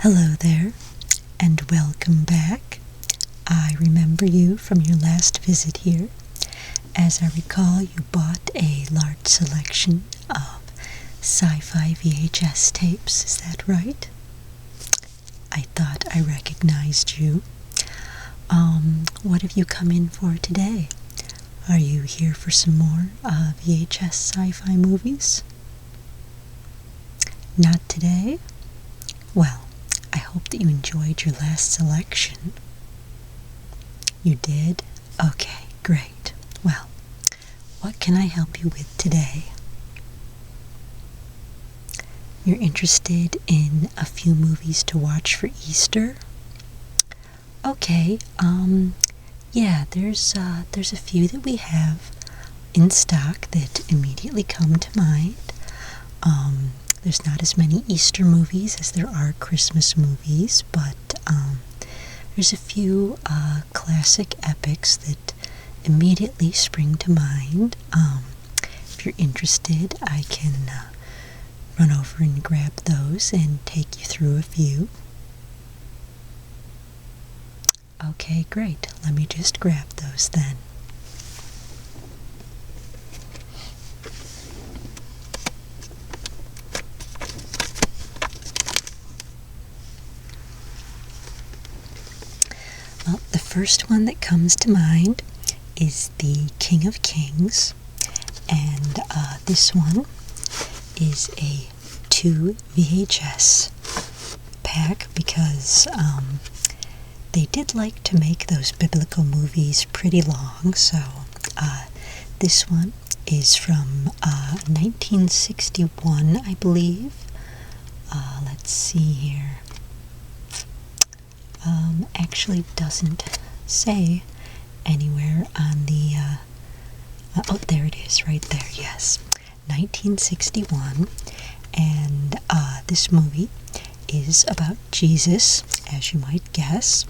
Hello there, and welcome back. I remember you from your last visit here. As I recall, you bought a large selection of sci-fi VHS tapes, is that right? I thought I recognized you. What have you come in for today? Are you here for some more VHS sci-fi movies? Not today? Well, I hope that you enjoyed your last selection. You did? Okay, great. Well, what can I help you with today? You're interested in a few movies to watch for Easter? Okay, yeah, there's a few that we have in stock that immediately come to mind. There's not as many Easter movies as there are Christmas movies, but there's a few classic epics that immediately spring to mind. If you're interested, I can run over and grab those and take you through a few. Okay, great. Let me just grab those then. Well, the first one that comes to mind is the King of Kings, and this one is a 2 VHS pack because they did like to make those biblical movies pretty long, so this one is from 1961, I believe. Let's see here. Actually doesn't say anywhere on the, oh, there it is, right there, yes. 1961, and this movie is about Jesus, as you might guess,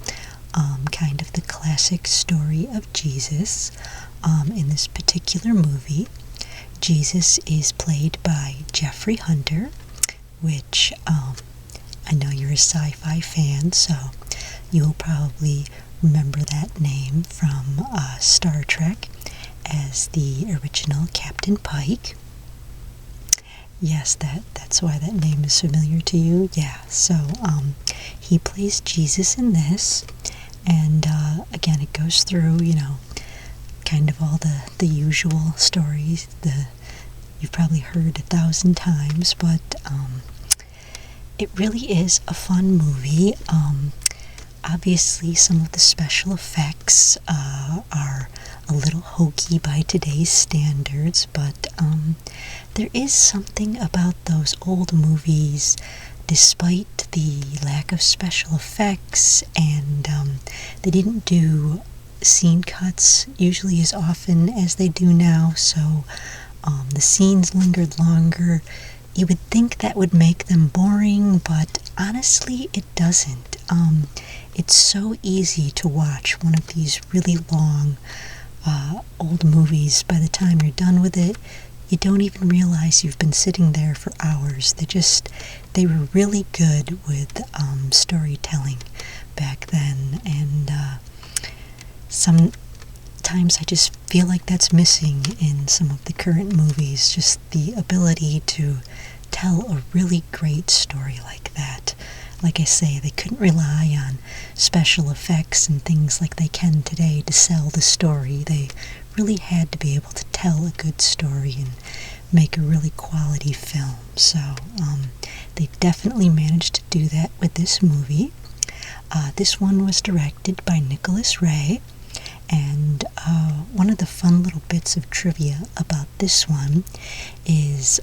kind of the classic story of Jesus. In this particular movie, Jesus is played by Jeffrey Hunter, which I know you're a sci-fi fan, so you'll probably remember that name from Star Trek as the original Captain Pike. Yes, that's why that name is familiar to you. Yeah, so he plays Jesus in this, and again, it goes through, kind of all the usual stories you've probably heard 1,000 times, but it really is a fun movie. Obviously, some of the special effects are a little hokey by today's standards, but there is something about those old movies, despite the lack of special effects, and they didn't do scene cuts usually as often as they do now, so the scenes lingered longer. You would think that would make them boring, but honestly, it doesn't. It's so easy to watch one of these really long old movies. By the time you're done with it, you don't even realize you've been sitting there for hours. They were really good with storytelling back then, and sometimes I just feel like that's missing in some of the current movies, just the ability to tell a really great story like that. Like I say, they couldn't rely on special effects and things like they can today to sell the story. They really had to be able to tell a good story and make a really quality film. So they definitely managed to do that with this movie. This one was directed by Nicholas Ray, and one of the fun little bits of trivia about this one is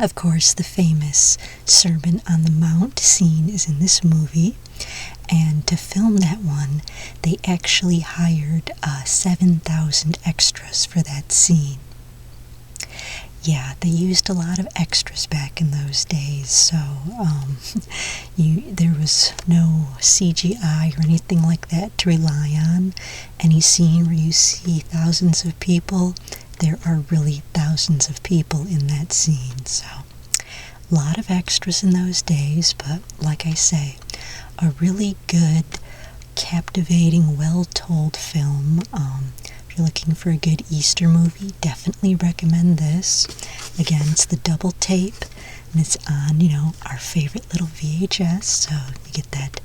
of course, the famous Sermon on the Mount scene is in this movie, and to film that one, they actually hired 7,000 extras for that scene. Yeah, they used a lot of extras back in those days, so there was no CGI or anything like that to rely on. Any scene where you see thousands of people, there are really thousands of people in that scene, so A lot of extras in those days, but like I say, a really good, captivating, well-told film. If you're looking for a good Easter movie, definitely recommend this. Again, it's the double tape, and it's on, our favorite little VHS, so you get that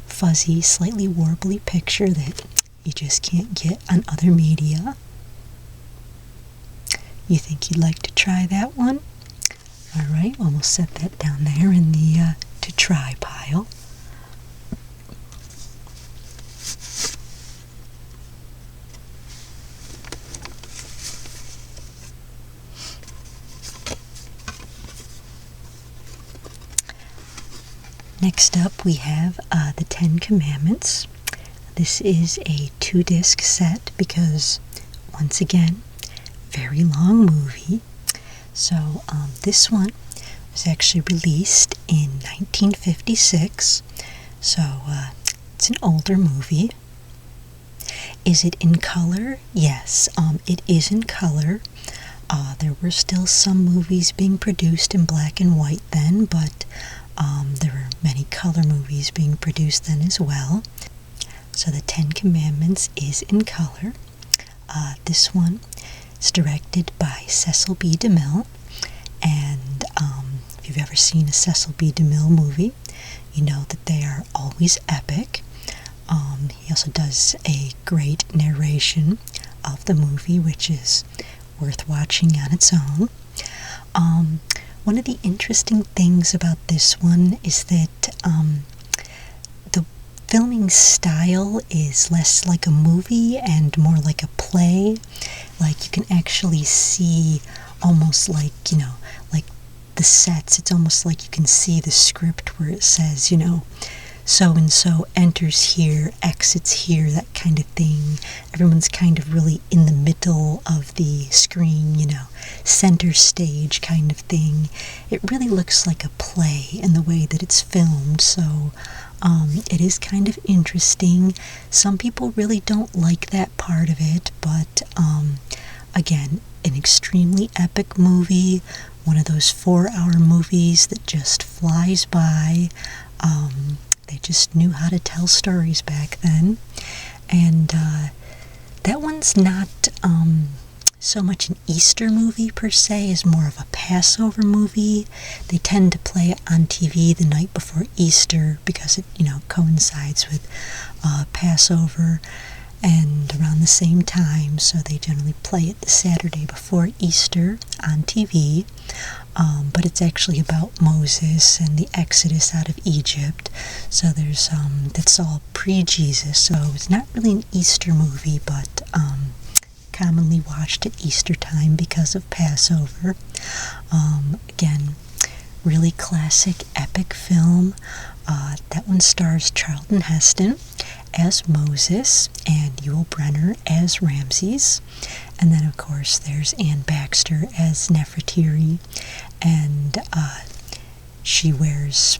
fuzzy, slightly warbly picture that you just can't get on other media. You think you'd like to try that one? Alright, well, we'll set that down there in the to try pile. Next up, we have the 10 Commandments. This is a 2-disc set because, once again, very long movie. So this one was actually released in 1956. So it's an older movie. Is it in color? Yes, it is in color. There were still some movies being produced in black and white then, but there were many color movies being produced then as well. So the 10 Commandments is in color. This one is directed by Cecil B. DeMille, and if you've ever seen a Cecil B. DeMille movie, you know that they are always epic. He also does a great narration of the movie, which is worth watching on its own. One of the interesting things about this one is that the filming style is less like a movie and more like a play. Like, you can actually see almost like, like the sets. It's almost like you can see the script where it says, so-and-so enters here, exits here, that kind of thing. Everyone's kind of really in the middle of the screen, center stage kind of thing. It really looks like a play in the way that it's filmed, so it is kind of interesting. Some people really don't like that part of it, but again, an extremely epic movie, one of those 4-hour movies that just flies by. They just knew how to tell stories back then. And that one's not so much an Easter movie per se, as more of a Passover movie. They tend to play it on TV the night before Easter because it, coincides with Passover and around the same time, so they generally play it the Saturday before Easter on TV. But it's actually about Moses and the Exodus out of Egypt. So there's that's all pre-Jesus. So it's not really an Easter movie, but commonly watched at Easter time because of Passover. Again, really classic, epic film. That one stars Charlton Heston as Moses and Yul Brynner as Ramses. And then, of course, there's Anne Baxter as Nefertiti, and she wears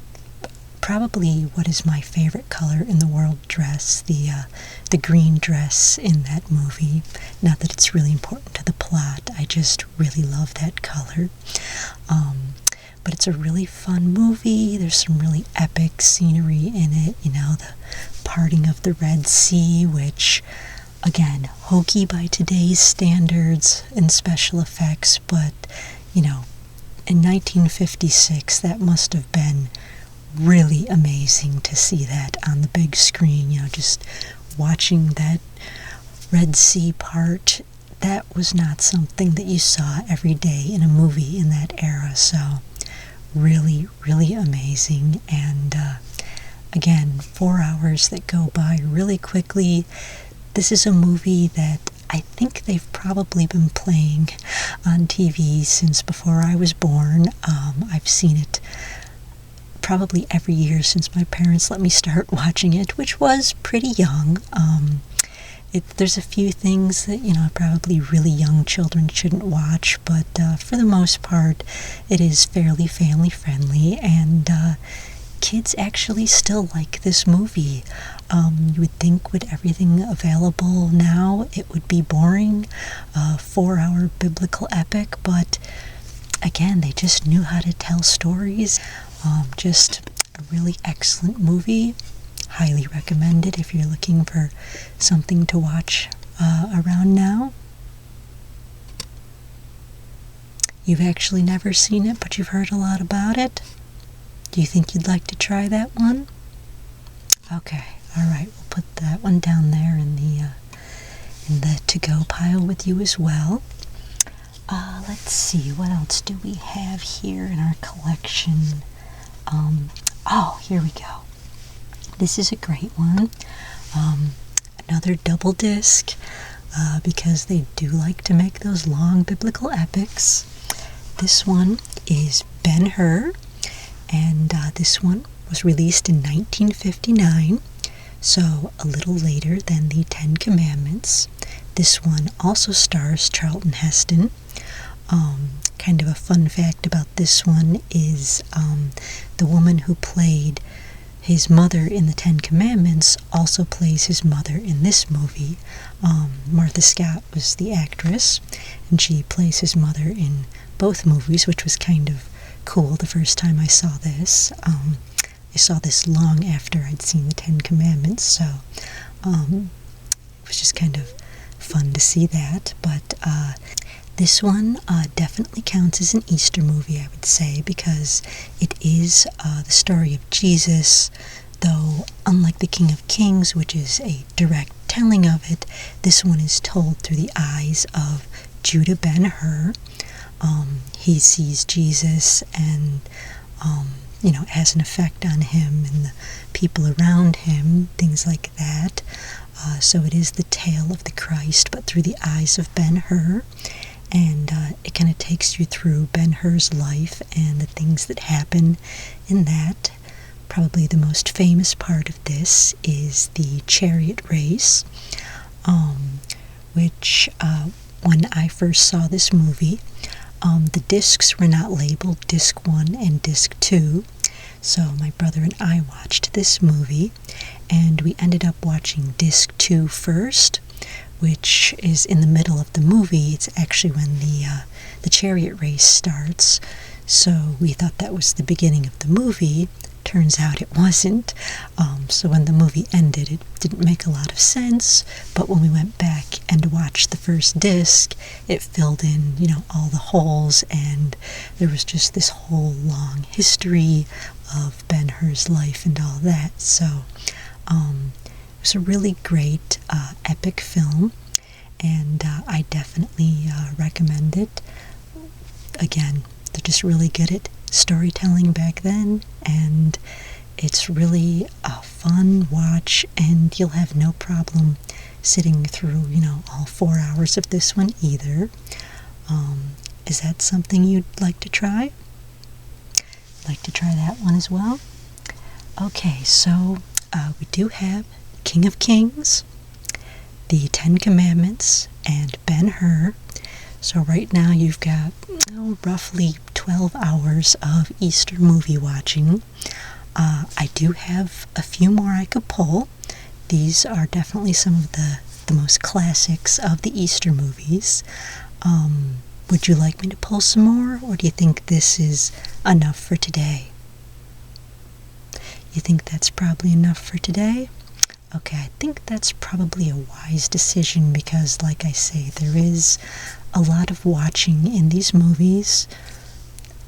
probably what is my favorite color in the world dress, the green dress in that movie. Not that it's really important to the plot, I just really love that color. But it's a really fun movie. There's some really epic scenery in it, the parting of the Red Sea, which, again, hokey by today's standards and special effects, but, in 1956, that must have been really amazing to see that on the big screen, just watching that Red Sea part. That was not something that you saw every day in a movie in that era, so really, really amazing. And again, 4 hours that go by really quickly. This is a movie that I think they've probably been playing on TV since before I was born. I've seen it probably every year since my parents let me start watching it, which was pretty young. There's a few things that, probably really young children shouldn't watch, but for the most part, it is fairly family-friendly, and kids actually still like this movie. You would think with everything available now, it would be boring, 4-hour biblical epic, but again, they just knew how to tell stories. Just a really excellent movie. Highly recommended if you're looking for something to watch around now. You've actually never seen it, but you've heard a lot about it. Do you think you'd like to try that one? Okay, alright, we'll put that one down there in the to-go pile with you as well. Let's see, what else do we have here in our collection? Oh, here we go. This is a great one. Another double disc, because they do like to make those long biblical epics. This one is Ben-Hur, and this one was released in 1959, so a little later than the Ten Commandments. This one also stars Charlton Heston. Kind of a fun fact about this one is the woman who played his mother in the Ten Commandments also plays his mother in this movie. Martha Scott was the actress, and she plays his mother in both movies, which was kind of cool the first time I saw this. I saw this long after I'd seen the Ten Commandments, so it was just kind of fun to see that. But this one definitely counts as an Easter movie, I would say, because it is the story of Jesus, though unlike the King of Kings, which is a direct telling of it, this one is told through the eyes of Judah Ben-Hur. He sees Jesus and, it has an effect on him and the people around him, things like that. So it is the tale of the Christ, but through the eyes of Ben-Hur. And it kind of takes you through Ben-Hur's life and the things that happen in that. Probably the most famous part of this is the chariot race, which when I first saw this movie, the discs were not labeled disc 1 and disc 2, so my brother and I watched this movie, and we ended up watching disc 2 first, which is in the middle of the movie. It's actually when the chariot race starts, so we thought that was the beginning of the movie. Turns out it wasn't. So when the movie ended, it didn't make a lot of sense, but when we went back and watched the first disc, it filled in, all the holes, and there was just this whole long history of Ben-Hur's life and all that. So it was a really great epic film, and I definitely recommend it. Again, they're just really good at storytelling back then, and it's really a fun watch, and you'll have no problem sitting through, all 4 hours of this one either. Is that something you'd like to try? Like to try that one as well? Okay, so we do have King of Kings, the Ten Commandments, and Ben-Hur. So right now you've got roughly 12 hours of Easter movie watching. I do have a few more I could pull. These are definitely some of the most classics of the Easter movies. Would you like me to pull some more, or do you think this is enough for today? You think that's probably enough for today? Okay, I think that's probably a wise decision because, like I say, there is a lot of watching in these movies.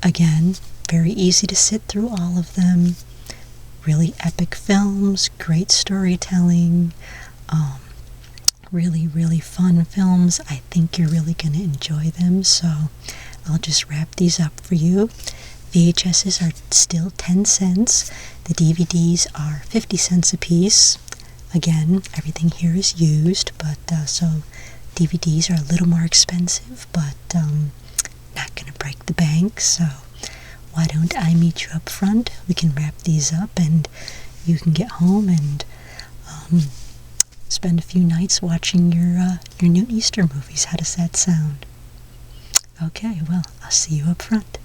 Again, very easy to sit through all of them. Really epic films, great storytelling, really, really fun films. I think you're really going to enjoy them, so I'll just wrap these up for you. VHSs are still 10 cents. The DVDs are 50 cents a piece. Again, everything here is used, but so DVDs are a little more expensive, but not going to break the bank, so why don't I meet you up front? We can wrap these up, and you can get home and spend a few nights watching your new Easter movies. How does that sound? Okay, well, I'll see you up front.